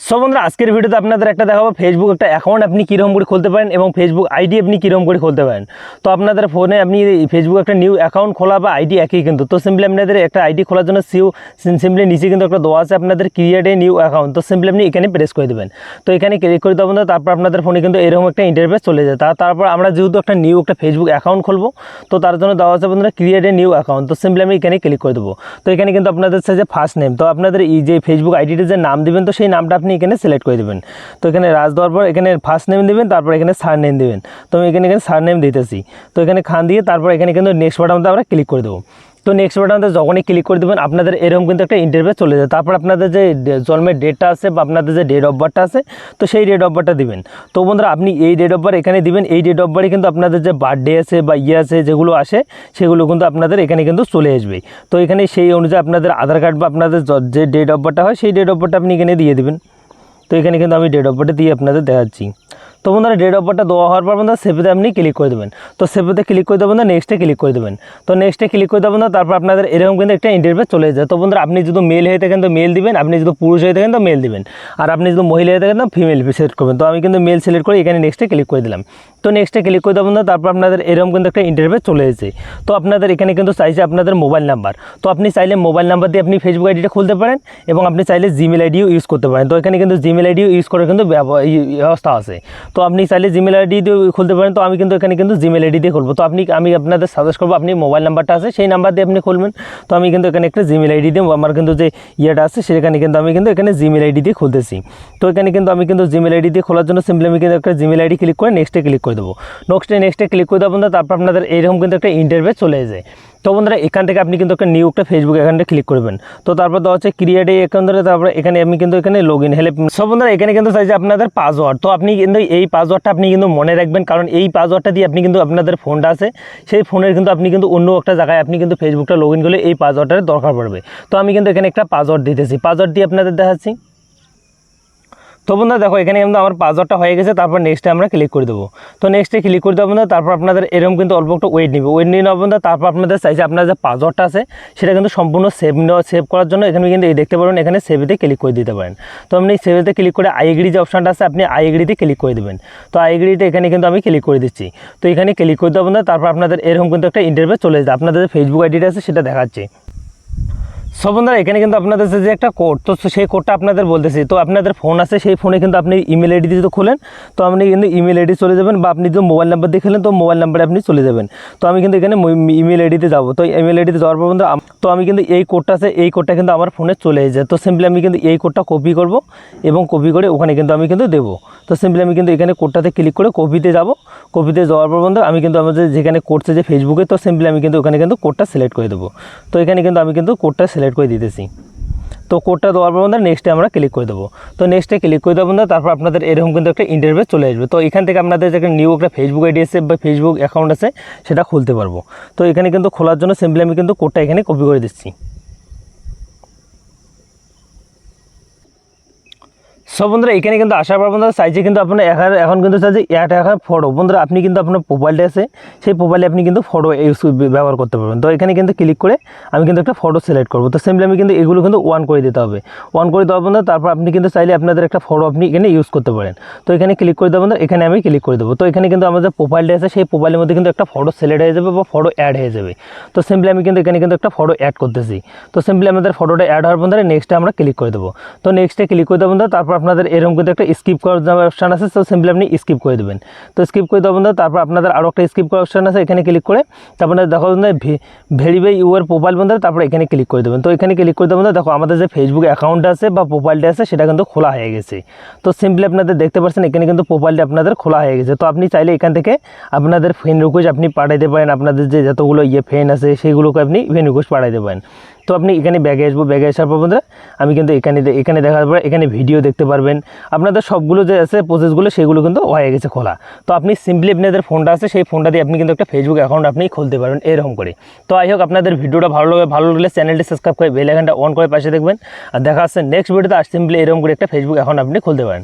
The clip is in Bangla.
সো বন্ধুরা আজকের ভিডিওতে আপনাদের একটা দেখাবো ফেসবুক একটা অ্যাকাউন্ট আপনি কীরকম করে খুলতে পারেন এবং ফেসবুক আইডি আপনি কীরকম করে খুলতে পারেন। তো আপনাদের ফোনে আপনি ফেসবুক একটা নিউ অ্যাকাউন্ট খোলা বা আইডি একই কিন্তু। তো সিম্পলি আপনাদের একটা আইডি খোলার জন্য সিম্পলি নিচে কিন্তু একটা দেওয়া আছে আপনাদের ক্রিয়েট এ নিউ অ্যাকাউন্ট। তো সিম্পলি আপনি এখানে প্রেস করে দেবেন। তো এখানে ক্লিক করে দেবেন, তারপর আপনাদের ফোনে কিন্তু এরকম একটা ইন্টারফেস চলে যায়। তারপর আমরা যেহেতু একটা নিউ একটা ফেসবুক অ্যাকাউন্ট খুলবো, তো তার জন্য দেওয়া আছে বন্ধুরা ক্রিয়েট এ নিউ অ্যাকাউন্ট। তো সিম্পলি আমি এখানে ক্লিক করে দেবো। তো এখানে কিন্তু আপনাদের যে ফার্স্ট নেম, তো আপনাদের এই যে ফেসবুক আইডিতে যে নাম দিবেন, তো সেই নামটা আপনি এখানে সিলেক্ট করে দেবেন। তো এখানে রাজ দেওয়ার পর এখানে ফার্স্ট নেম দিবেন, তারপর এখানে সার নেম দিবেন। তো আমি এখানে সার নেম দিতেছি। তো এখানে খান দিয়ে তারপর এখানে কিন্তু নেক্সট বাটনতে আমরা ক্লিক করে দেবো। তো নেক্সট বাটনতে যখনই ক্লিক করে দেবেন আপনাদের এরকম কিন্তু একটা ইন্টারফেস চলে যায়। তারপর আপনাদের যে জন্মের ডেটটা আছে বা আপনাদের যে ডেট অফ বার্থটা আছে, তো সেই ডেট অফ বার্থটা দিবেন। তো বন্ধুরা আপনি এই ডেট অফ বার্থ এখানে দিবেন। এই ডেট অফ বার্থে কিন্তু আপনাদের যে বার্থডে আছে বা আছে যেগুলো আসে সেগুলো কিন্তু আপনাদের এখানে কিন্তু চলে আসবে। তো এখানে সেই অনুযায়ী আপনাদের আধার কার্ড বা আপনাদের যে ডেট অফ বার্থটা হয় সেই ডেট অফ বার্থটা আপনি এখানে দিয়ে দেবেন। তো এখানে কিন্তু আমি ডেট অফ বার্থটা দিয়ে আপনাদের দেখাচ্ছি। তো বন্ধুরা ডেট অফ বার্থটা দেওয়া হওয়ার পর বন্ধুরা সেভেতে আপনি ক্লিক করে দেবেন। তো সেভেতে ক্লিক করে দেবেন, নেক্সটে ক্লিক করে দেবেন। তো নেক্সটে ক্লিক করে দেবেন, তারপর আপনাদের এরকম কিন্তু একটা ইন্টারফেস চলে যায়। তো বন্ধুরা আপনি যদি মেল হয়ে থাকেন তো মেল দিবেন, আপনি যদি পুরুষ হয়ে থাকেন তো মেল দিবেন, আর আপনি যদি মহিলা হয়ে থাকেন তো ফিমেল সিলেক্ট করবেন। তো আমি কিন্তু মেল সিলেক্ট করে এখানে নেক্সটে ক্লিক করে দিলাম। তো নেক্সটে ক্লিক করে দেবেন, তারপর আপনাদের এরকম কিন্তু একটা ইন্টারফেস চলে এসেছে। তো আপনাদের এখানে কিন্তু চাইছে আপনাদের মোবাইল নাম্বার। তো আপনি চাইলে মোবাইল নাম্বার দিয়ে আপনি ফেসবুক আইডিটা খুলতে পারেন এবং আপনি চাইলে জিমেল আইডিও ইউজ করতে পারেন। তো এখানে কিন্তু জিমেল আইডিও ইউজ করে কিন্তু ব্যবস্থা আছে। তো আপনি চাইলে জিমেল আইডি দিয়ে খুলতে পারেন। তো আমি কিন্তু এখানে কিন্তু জিমেল আইডি দিয়ে খুলবো। তো আমি আপনাদের সাজেস্ট করবো আপনি মোবাইল নাম্বারটা আছে সেই নাম্বার দিয়ে আপনি খুলবেন। তো আমি কিন্তু এখানে একটা জিমেল আইডি দিয়ে আমার কিন্তু যে ইয়েটা আছে সেখানে কিন্তু আমি কিন্তু এখানে জিমেল আইডি দিয়ে খুলতেছি। তো এখানে কিন্তু আমি কিন্তু জিমেল আইডি দিয়ে খোলার জন্য সিম্পলি আমি কিন্তু একটা জিমেল আইডি ক্লিক করে নেক্সটে ক্লিক করে দেবো। নেক্সটে ক্লিক করে দেবেন, তারপর আপনাদের এইরকম কিন্তু একটা ইন্টারফেস চলে যায়। তো বন্ধুরা এখান থেকে আপনি কিন্তু একটা নিউ একটা ফেসবুক অ্যাকাউন্টে ক্লিক করবেন। তো তারপর দেওয়া হচ্ছে ক্রিয়েট এই অ্যাকাউন্ট, তারপরে এখানে আমি কিন্তু এখানে লগ ইন হেল্প। সব বন্ধুরা এখানে কিন্তু চাইছে আপনাদের পাসওয়ার্ড। তো আপনি কিন্তু এই পাসওয়ার্ডটা আপনি কিন্তু মনে রাখবেন, কারণ এই পাসওয়ার্ডটা দিয়ে আপনি কিন্তু আপনাদের ফোনটা আছে সেই ফোনের কিন্তু আপনি কিন্তু অন্য একটা জায়গায় আপনি কিন্তু ফেসবুকটা লগ ইন করলে এই পাসওয়ার্ডটার দরকার পড়বে। তো আমি কিন্তু এখানে একটা পাসওয়ার্ড দিতেছি, পাসওয়ার্ড দিয়ে আপনাদের দেখাচ্ছি। তো বন্ধুরা দেখো এখানে কিন্তু আমার পাসওয়ার্ডটা হয়ে গেছে। তারপর নেক্সটে আমরা ক্লিক করে দেবো। তো নেক্সটে ক্লিক করে দেবো, তারপর আপনাদের এরকম কিন্তু অল্প একটা ওয়েট নিয়ে নেবো। তারপর আপনাদের চাইছে আপনার যে পাসওয়ার্ডটা আছে সেটা কিন্তু সম্পূর্ণ সেভ করার জন্য এখানে কিন্তু এই দেখতে পারেন এখানে সেভেতে ক্লিক করে দিতে পারেন। তো আপনি সেভেতে ক্লিক করে আই এগ্রি যে অপশানটা আছে আপনি আই এগ্রিতে ক্লিক করে দেবেন। তো আই এগ্রিতে এখানে কিন্তু আমি ক্লিক করে দিচ্ছি। তো এখানে ক্লিক করে দেবো, তারপর আপনাদের এরকম কিন্তু একটা ইন্টারফেস চলে যায়। আপনাদের যে ফেসবুক আইডিটা আছে সেটা দেখাচ্ছে। সব বন্ধুরা এখানে কিন্তু আপনাদের যে একটা কোড, তো সেই কোডটা আপনাদের বলতেছি। তো আপনাদের ফোন আছে সেই ফোনে কিন্তু আপনি ইমেল আইডি দিয়ে খোলেন, তো আপনি কিন্তু ইমেল আইডি চলে যাবেন, বা আপনি যদি মোবাইল নাম্বার দিয়ে খেলেন তো মোবাইল নাম্বারে আপনি চলে যাবেন। তো আমি কিন্তু এখানে ইমেল আইডিতে যাবো। তো ইমেল আইডিতে যাওয়ার পর বন্ধুরা তো আমি কিন্তু এই কোডটা আছে এই কোডটা কিন্তু আমার ফোনে চলে যায়। তো সিম্পলি আমি কিন্তু এই কোডটা কপি করব এবং কপি করে ওখানে কিন্তু আমি কিন্তু দেবো। তো সিম্পলি আমি কিন্তু এখানে কোডটাতে ক্লিক করে কপিতে যাব। কপিতে যাওয়ার পর বন্ধু আমি কিন্তু আমাদের যেখানে করছে যে ফেসবুকে, তো সিম্পলি আমি কিন্তু ওখানে কিন্তু কোডটা সিলেক্ট করে দেবো। তো এখানে কিন্তু আমি কিন্তু কোডটা সিলেক্ট করে দিতেছি। তো কোডটা দেওয়ার পর বন্ধুরা নেক্সটে আমরা ক্লিক করে দেবো। তো নেক্সটে ক্লিক করে দেবো বন্ধুরা, তারপর আপনাদের এরকম কিন্তু একটা ইন্টারফেস চলে আসবে। তো এখান থেকে আপনাদের যে নিউ একটা ফেসবুক আইডি আছে বা ফেসবুক অ্যাকাউন্ট আছে সেটা খুলতে পারবো। তো এখানে কিন্তু খোলার জন্য সিম্পলি আমি কিন্তু কোডটা এখানে কপি করে দিচ্ছি। সব বন্ধুরা এখানে কিন্তু আসার পর বন্ধুরা চাইছে কিন্তু আপনার এখন কিন্তু চাইছে অ্যাড এখন ফটো। বন্ধুরা আপনি কিন্তু আপনার প্রোফাইলটা আছে সেই প্রোফাইলে আপনি কিন্তু ফটো ব্যবহার করতে পারবেন। তো এখানে কিন্তু ক্লিক করে আমি কিন্তু একটা ফটো সিলেক্ট করবো। তো সিম্পলি আমি কিন্তু এগুলো কিন্তু অন করে দিতে হবে। অন করে দেওয়া বন্ধুরা তারপর আপনি কিন্তু চাইলে আপনাদের একটা ফটো আপনি এখানে ইউজ করতে পারেন। তো এখানে ক্লিক করে দেওয়া বন্ধুরা এখানে আমি ক্লিক করে দেবো। তো এখানে কিন্তু আমাদের প্রোফাইলটা আছে সেই প্রোফাইলের মধ্যে কিন্তু একটা ফটো সিলেক্ট হয়ে যাবে বা ফটো অ্যাড হয়ে যাবে। তো সিম্পলি আমি কিন্তু এখানে কিন্তু একটা ফটো অ্যাড করতেছি। তো সিম্পলি আমাদের ফটোটা অ্যাড হওয়ার বন্ধুরা নেক্সটে আমরা ক্লিক করে দেবো। তো নেক্সটে ক্লিক করে দেবো বন্ধুরা, তারপর আপনাদের এরকম কিন্তু একটা স্কিপ করার অপশান আছে। তো সিম্পলি আপনি স্কিপ করে দেবেন। তো স্কিপ করে দেবেন, তারপর আপনাদের আরও একটা স্কিপ করার অপশান আছে, এখানে ক্লিক করে তারপর দেখো ভেরিফাই ইউর প্রোফাইল বন্ধুরা, তারপর এখানে ক্লিক করে দেবেন। তো এখানে ক্লিক করে দেবেন, দেখো আমাদের যে ফেসবুক অ্যাকাউন্ট আছে বা প্রোফাইলটা আছে সেটা কিন্তু খোলা হয়ে গেছে। তো সিম্পলি আপনাদের দেখতে পাচ্ছেন এখানে কিন্তু প্রোফাইলটা আপনাদের খোলা হয়ে গেছে। তো আপনি চাইলে এখান থেকে আপনাদের ফ্রেন্ড রিকোয়েস্ট আপনি পাঠাইতে পারেন, আপনাদের যে যতগুলো ফ্রেন্ড আছে সেগুলোকে আপনি ফ্রেন্ড রিকোয়েস্ট পাঠাইতে পারেন। তো আপনি এখানে ব্যাগে আসবো, ব্যাগে আসার পর বন্ধুরা আমি কিন্তু এখানে দেখার পর এখানে ভিডিও দেখতে পারবেন। আপনাদের সবগুলো যে আছে প্রসেসগুলো সেগুলো কিন্তু হয়ে গেছে খোলা। তো আপনি সিম্পলি আপনাদের ফোনটা আছে সেই ফোনটা দিয়ে আপনি কিন্তু একটা ফেসবুক অ্যাকাউন্ট আপনি খুলতে পারবেন এরকম করে। তো আই হোক আপনাদের ভিডিওটা ভালো লাগলে চ্যানেলটি সাবস্ক্রাইব করে বেল আইকনটা অন করে পাশে দেখবেন। আর দেখা হচ্ছে নেক্সট ভিডিওতে আর সিম্পলি এরকম করে একটা ফেসবুক অ্যাকাউন্ট আপনি খুলতে পারেন।